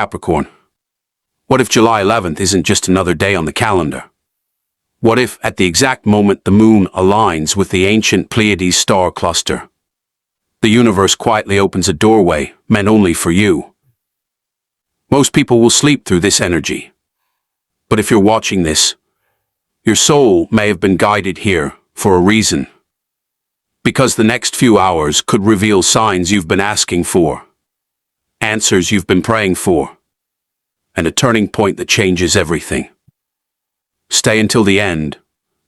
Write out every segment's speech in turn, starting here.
Capricorn. What if July 11th isn't just another day on the calendar? What if, at the exact moment the moon aligns with the ancient Pleiades star cluster, the universe quietly opens a doorway meant only for you? Most people will sleep through this energy. But if you're watching this, your soul may have been guided here for a reason. Because the next few hours could reveal signs you've been asking for, answers you've been praying for, and a turning point that changes everything. Stay until the end,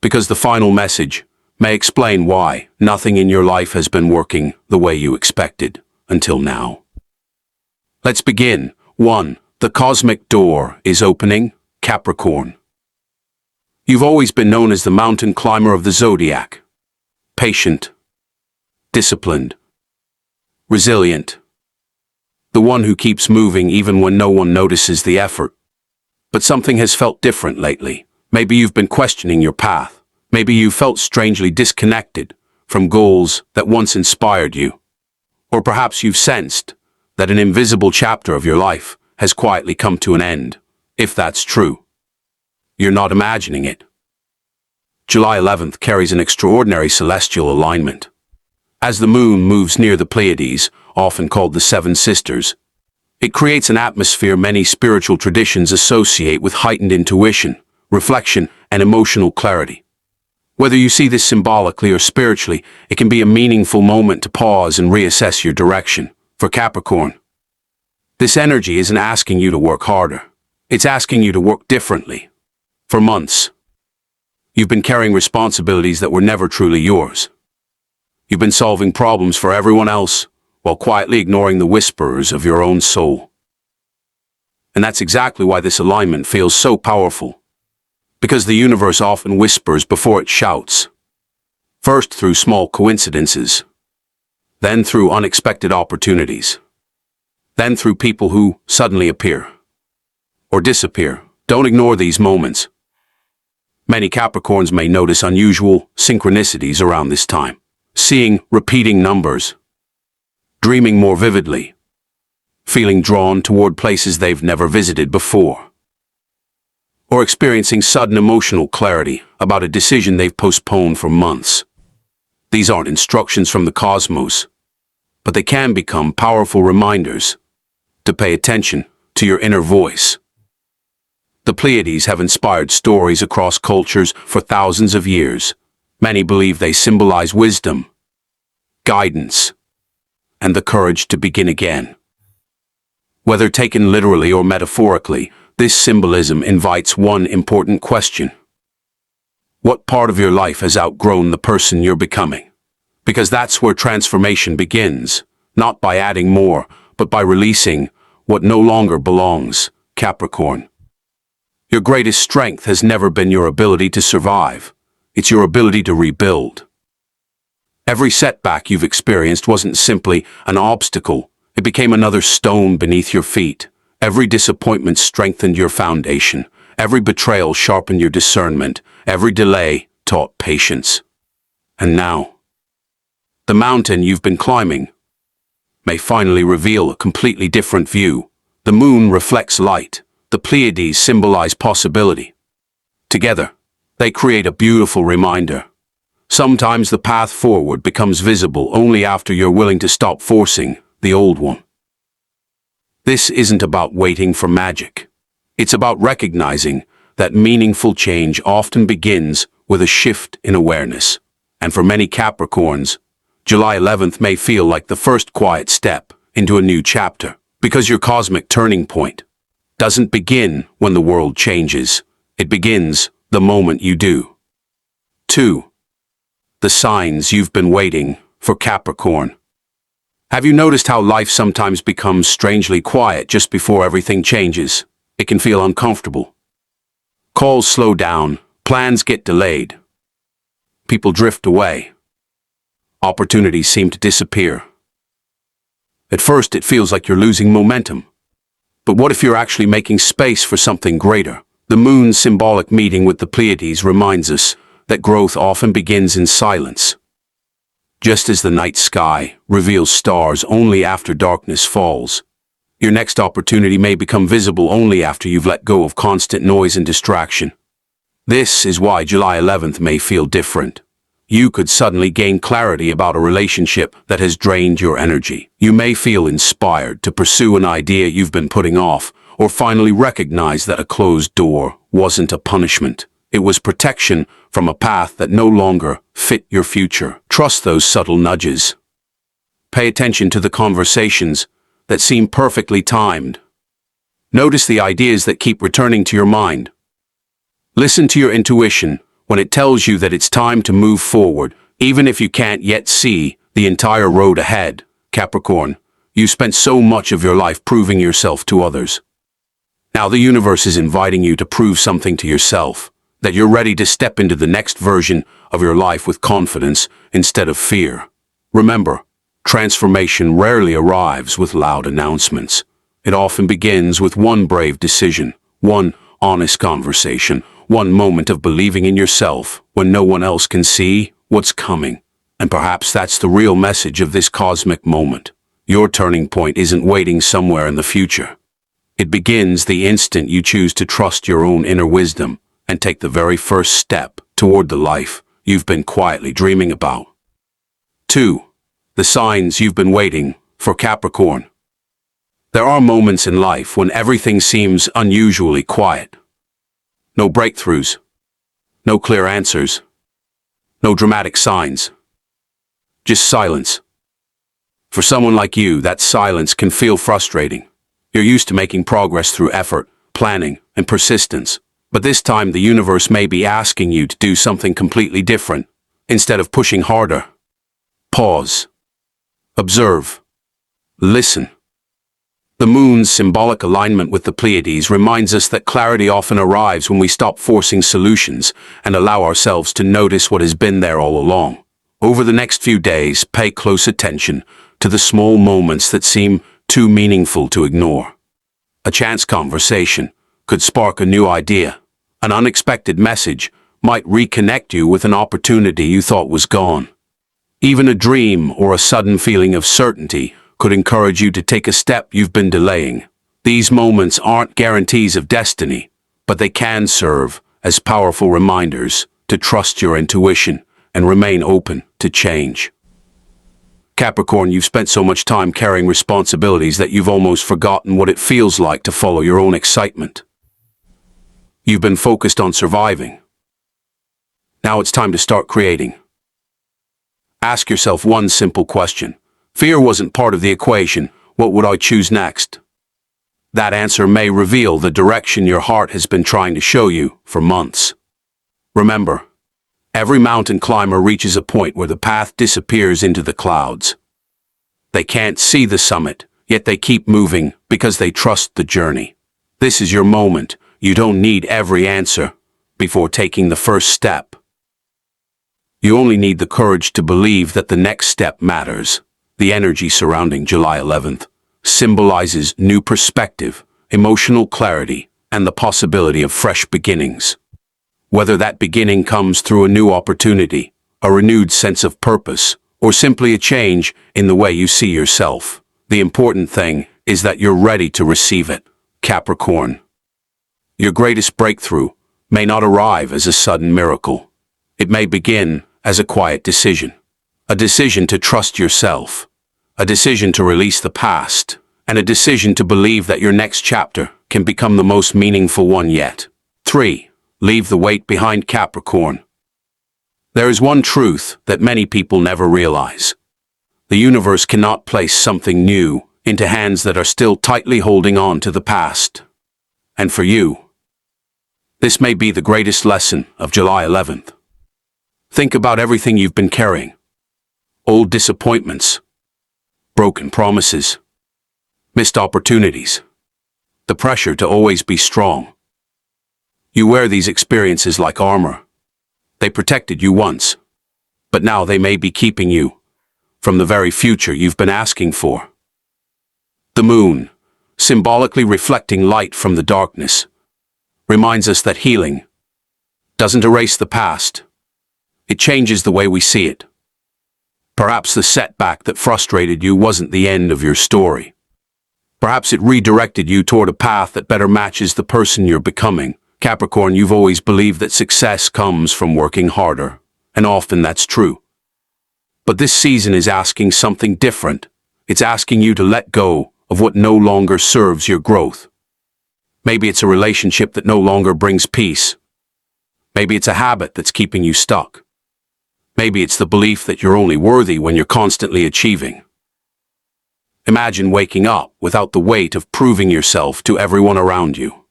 because the final message may explain why nothing in your life has been working the way you expected until now. Let's begin. 1. The cosmic door is opening, Capricorn. You've always been known as the mountain climber of the zodiac. Patient, disciplined, resilient. The one who keeps moving even when no one notices the effort. But something has felt different lately. Maybe you've been questioning your path. Maybe you felt strangely disconnected from goals that once inspired you. Or perhaps you've sensed that an invisible chapter of your life has quietly come to an end. If that's true, you're not imagining it. July 11th carries an extraordinary celestial alignment. As the moon moves near the Pleiades, often called the Seven Sisters, it creates an atmosphere many spiritual traditions associate with heightened intuition, reflection, and emotional clarity. Whether you see this symbolically or spiritually, it can be a meaningful moment to pause and reassess your direction. For Capricorn, this energy isn't asking you to work harder. It's asking you to work differently. For months, you've been carrying responsibilities that were never truly yours. You've been solving problems for everyone else while quietly ignoring the whisperers of your own soul. And that's exactly why this alignment feels so powerful. Because the universe often whispers before it shouts. First through small coincidences, then through unexpected opportunities, then through people who suddenly appear or disappear. Don't ignore these moments. Many Capricorns may notice unusual synchronicities around this time. Seeing repeating numbers, dreaming more vividly, feeling drawn toward places they've never visited before, or experiencing sudden emotional clarity about a decision they've postponed for months. These aren't instructions from the cosmos, but they can become powerful reminders to pay attention to your inner voice. The Pleiades have inspired stories across cultures for thousands of years. Many believe they symbolize wisdom, guidance, and the courage to begin again. Whether taken literally or metaphorically, this symbolism invites one important question. What part of your life has outgrown the person you're becoming? Because that's where transformation begins, not by adding more, but by releasing what no longer belongs, Capricorn. Your greatest strength has never been your ability to survive. It's your ability to rebuild. Every setback you've experienced wasn't simply an obstacle. It became another stone beneath your feet. Every disappointment strengthened your foundation. Every betrayal sharpened your discernment. Every delay taught patience. And now, the mountain you've been climbing may finally reveal a completely different view. The moon reflects light. The Pleiades symbolize possibility. Together, they create a beautiful reminder. Sometimes the path forward becomes visible only after you're willing to stop forcing the old one. This isn't about waiting for magic. It's about recognizing that meaningful change often begins with a shift in awareness. And for many Capricorns, July 11th may feel like the first quiet step into a new chapter, because your cosmic turning point doesn't begin when the world changes. It begins the moment you do. 2. The signs you've been waiting for, Capricorn. Have you noticed how life sometimes becomes strangely quiet just before everything changes? It can feel uncomfortable. Calls slow down, plans get delayed. People drift away. Opportunities seem to disappear. At first, it feels like you're losing momentum. But what if you're actually making space for something greater? The moon's symbolic meeting with the Pleiades reminds us that growth often begins in silence. Just as the night sky reveals stars only after darkness falls, Your next opportunity may become visible only after you've let go of constant noise and distraction. This is why July 11th may feel different. You could suddenly gain clarity about a relationship that has drained your energy. You may feel inspired to pursue an idea you've been putting off, or finally recognize that a closed door wasn't a punishment. It was protection from a path that no longer fit your future. Trust those subtle nudges. Pay attention to the conversations that seem perfectly timed. Notice the ideas that keep returning to your mind. Listen to your intuition when it tells you that it's time to move forward, even if you can't yet see the entire road ahead. Capricorn, you spent so much of your life proving yourself to others. Now the universe is inviting you to prove something to yourself, that you're ready to step into the next version of your life with confidence instead of fear. Remember, transformation rarely arrives with loud announcements. It often begins with one brave decision, one honest conversation, one moment of believing in yourself when no one else can see what's coming. And perhaps that's the real message of this cosmic moment. Your turning point isn't waiting somewhere in the future. It begins the instant you choose to trust your own inner wisdom and take the very first step toward the life you've been quietly dreaming about. 2. The signs you've been waiting for, Capricorn. There are moments in life when everything seems unusually quiet. No breakthroughs, no clear answers, no dramatic signs. Just silence. For someone like you, that silence can feel frustrating. You're used to making progress through effort, planning, and persistence. But this time the universe may be asking you to do something completely different. Instead of pushing harder, pause. Observe. Listen. The moon's symbolic alignment with the Pleiades reminds us that clarity often arrives when we stop forcing solutions and allow ourselves to notice what has been there all along. Over the next few days, pay close attention to the small moments that seem too meaningful to ignore. A chance conversation could spark a new idea. An unexpected message might reconnect you with an opportunity you thought was gone. Even a dream or a sudden feeling of certainty could encourage you to take a step you've been delaying. These moments aren't guarantees of destiny, but they can serve as powerful reminders to trust your intuition and remain open to change. Capricorn, you've spent so much time carrying responsibilities that you've almost forgotten what it feels like to follow your own excitement. You've been focused on surviving. Now it's time to start creating. Ask yourself one simple question. Fear wasn't part of the equation. What would I choose next? That answer may reveal the direction your heart has been trying to show you for months. Remember, every mountain climber reaches a point where the path disappears into the clouds. They can't see the summit, yet they keep moving because they trust the journey. This is your moment. You don't need every answer before taking the first step. You only need the courage to believe that the next step matters. The energy surrounding July 11th symbolizes new perspective, emotional clarity, and the possibility of fresh beginnings. Whether that beginning comes through a new opportunity, a renewed sense of purpose, or simply a change in the way you see yourself, the important thing is that you're ready to receive it, Capricorn. Your greatest breakthrough may not arrive as a sudden miracle. It may begin as a quiet decision. A decision to trust yourself. A decision to release the past. And a decision to believe that your next chapter can become the most meaningful one yet. 3. Leave the weight behind, Capricorn. There is one truth that many people never realize. The universe cannot place something new into hands that are still tightly holding on to the past. And for you, this may be the greatest lesson of July 11th. Think about everything you've been carrying. Old disappointments, broken promises, missed opportunities, the pressure to always be strong. You wear these experiences like armor. They protected you once, but now they may be keeping you from the very future you've been asking for. The moon, symbolically reflecting light from the darkness, reminds us that healing doesn't erase the past. It changes the way we see it. Perhaps the setback that frustrated you wasn't the end of your story. Perhaps it redirected you toward a path that better matches the person you're becoming. Capricorn, you've always believed that success comes from working harder, and often that's true. But this season is asking something different. It's asking you to let go of what no longer serves your growth. Maybe it's a relationship that no longer brings peace. Maybe it's a habit that's keeping you stuck. Maybe it's the belief that you're only worthy when you're constantly achieving. Imagine waking up without the weight of proving yourself to everyone around you.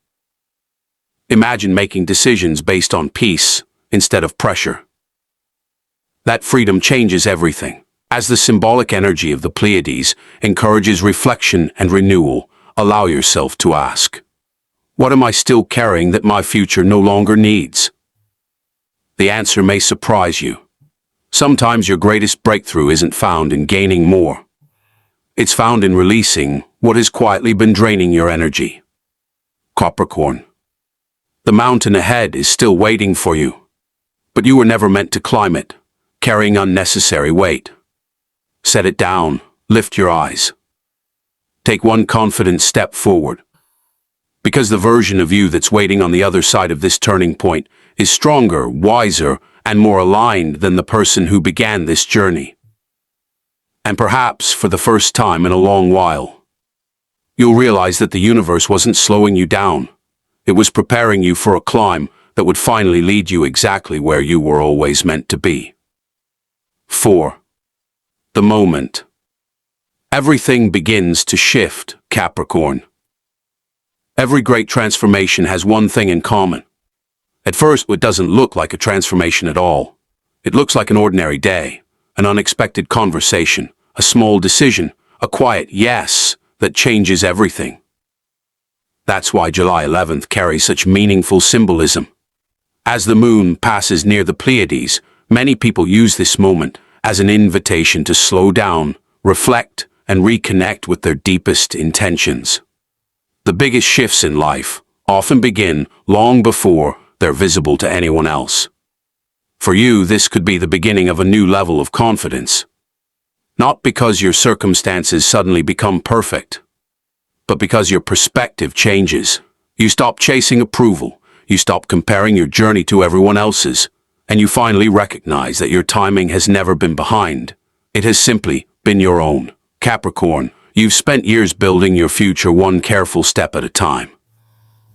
Imagine making decisions based on peace instead of pressure. That freedom changes everything. As the symbolic energy of the Pleiades encourages reflection and renewal, allow yourself to ask, what am I still carrying that my future no longer needs? The answer may surprise you. Sometimes your greatest breakthrough isn't found in gaining more. It's found in releasing what has quietly been draining your energy. Capricorn. The mountain ahead is still waiting for you, but you were never meant to climb it, carrying unnecessary weight. Set it down, lift your eyes. Take one confident step forward. Because the version of you that's waiting on the other side of this turning point is stronger, wiser, and more aligned than the person who began this journey. And perhaps for the first time in a long while, you'll realize that the universe wasn't slowing you down. It was preparing you for a climb that would finally lead you exactly where you were always meant to be. 4. The moment. Everything begins to shift, Capricorn. Every great transformation has one thing in common. At first, it doesn't look like a transformation at all. It looks like an ordinary day, an unexpected conversation, a small decision, a quiet yes that changes everything. That's why July 11th carries such meaningful symbolism. As the moon passes near the Pleiades, many people use this moment as an invitation to slow down, reflect, and reconnect with their deepest intentions. The biggest shifts in life often begin long before they're visible to anyone else. For you, this could be the beginning of a new level of confidence. Not because your circumstances suddenly become perfect, but because your perspective changes. You stop chasing approval, you stop comparing your journey to everyone else's, and you finally recognize that your timing has never been behind. It has simply been your own. Capricorn, you've spent years building your future one careful step at a time.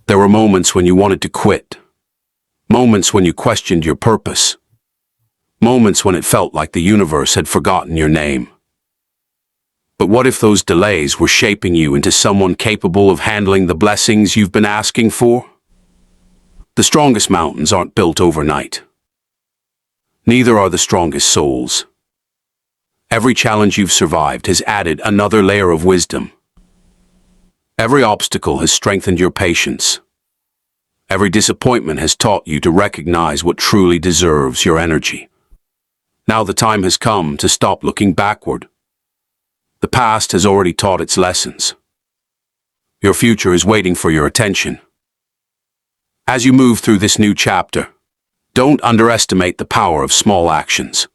There were moments when you wanted to quit. Moments when you questioned your purpose. Moments when it felt like the universe had forgotten your name. But what if those delays were shaping you into someone capable of handling the blessings you've been asking for? The strongest mountains aren't built overnight. Neither are the strongest souls. Every challenge you've survived has added another layer of wisdom. Every obstacle has strengthened your patience. Every disappointment has taught you to recognize what truly deserves your energy. Now the time has come to stop looking backward. The past has already taught its lessons. Your future is waiting for your attention. As you move through this new chapter, don't underestimate the power of small actions.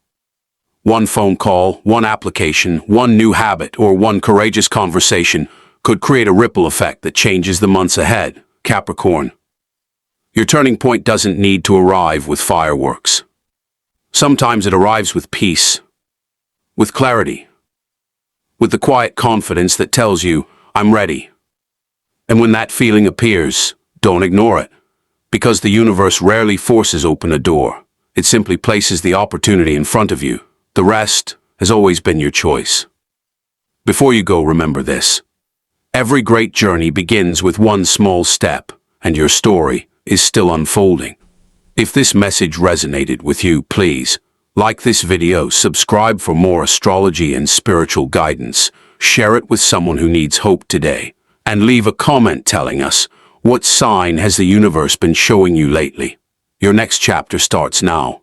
One phone call, one application, one new habit, or one courageous conversation could create a ripple effect that changes the months ahead. Capricorn. Your turning point doesn't need to arrive with fireworks. Sometimes it arrives with peace, with clarity, with the quiet confidence that tells you, I'm ready. And when that feeling appears, don't ignore it, because the universe rarely forces open a door. It simply places the opportunity in front of you. The rest has always been your choice. Before you go, remember this. Every great journey begins with one small step, and your story is still unfolding. If this message resonated with you, please like this video, subscribe for more astrology and spiritual guidance, share it with someone who needs hope today, and leave a comment telling us what sign has the universe been showing you lately. Your next chapter starts now.